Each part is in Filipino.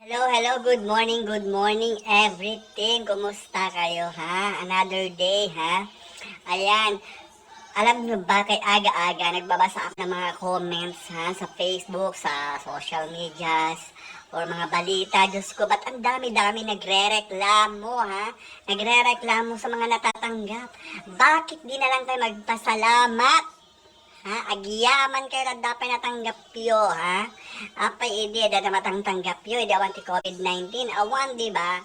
Hello, good morning everything. Kumusta kayo ha? Another day ha? Ayan, alam nyo ba kay aga-aga nagbabasa ako ng mga comments ha? Sa Facebook, sa social medias, or mga balita. Diyos ko, ba't ang dami-dami nagre-reklamo ha? Nagre-reklamo sa mga natatanggap. Bakit di na lang tayo magpasalamat? Ha, agyaman kayo na dapat natanggap yo, ha? Apay hindi, na matangtanggap yo, hindi awan ti COVID-19, awan, di ba?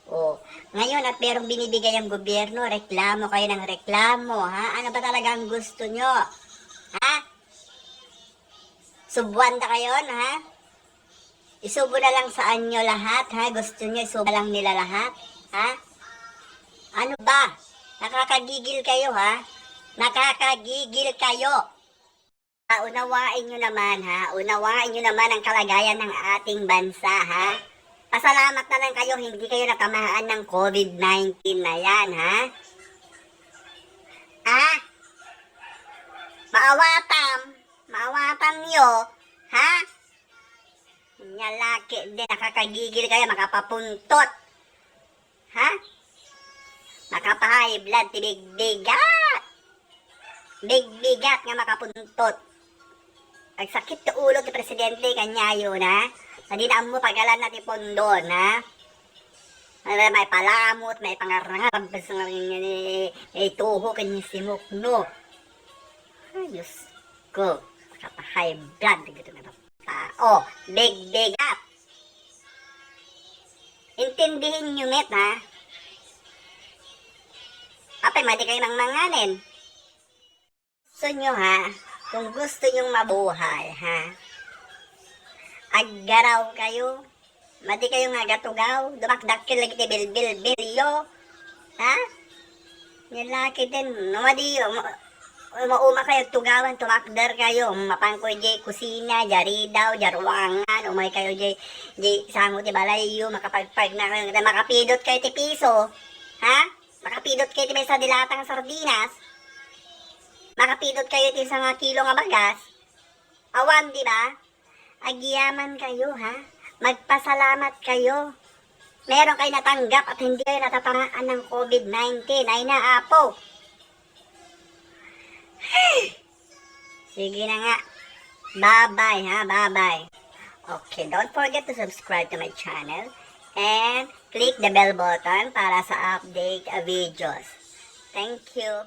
Oh, ngayon at merong binibigay ang gobyerno, reklamo kayo ng reklamo, ha? Ano ba talaga ang gusto nyo? Ha? Subuan na kayo, ha? Isubo na lang sa anyo lahat, ha? Gusto nyo isubo lang nila lahat, ha? Ano ba? Nakakagigil kayo, ha? Nakakagigil kayo. Unawain nyo naman ha, unawain nyo naman ang kalagayan ng ating bansa ha. Pasalamat na lang kayo, hindi kayo natamaan ng COVID-19 na yan ha. Ah, maawatan nyo ha. Nyalaki din, nakakagigil kayo, makapapuntot ha. Makapahay blood, tibig-bigat. Big-bigat nga makapuntot. Ang sakit na ulo ti presidente kanya yun, ha? Hindi na mo pagalan natin pondo, ha? May palamot, may pangarangap, may tuho kanya simok, no? Ayos ko. Makapahay blood, dito na tao. Big up. Intindihin nyo, met, ha? Apay, madi kayo nang manganin. Gusto nyo, ha? Kung gusto nyong mabuhay, ha? Aggaraw kayo. Madi kayo nga gatugaw. Dumakdakil lagi ti bilyo. Ha? Nilaki din. Madi, mauma kayo tugawan, tumakder kayo. Mapangkoy di kusina, jari daw, jarwangan. Umay kayo di sango ti balayo. Makapagpag na kayo. Makapidot kayo ti piso. Ha? Makapidot kayo ti may sa dilatang sardinas. Makapidot kayo ti isang kilo nga bagas. Awan, di ba? Agyaman kayo, ha? Magpasalamat kayo. Meron kayo natanggap at hindi kayo natatamaan ng COVID-19. Ay na, apo. Sige na nga. Bye-bye, ha? Bye-bye. Okay, don't forget to subscribe to my channel and click the bell button para sa update videos. Thank you.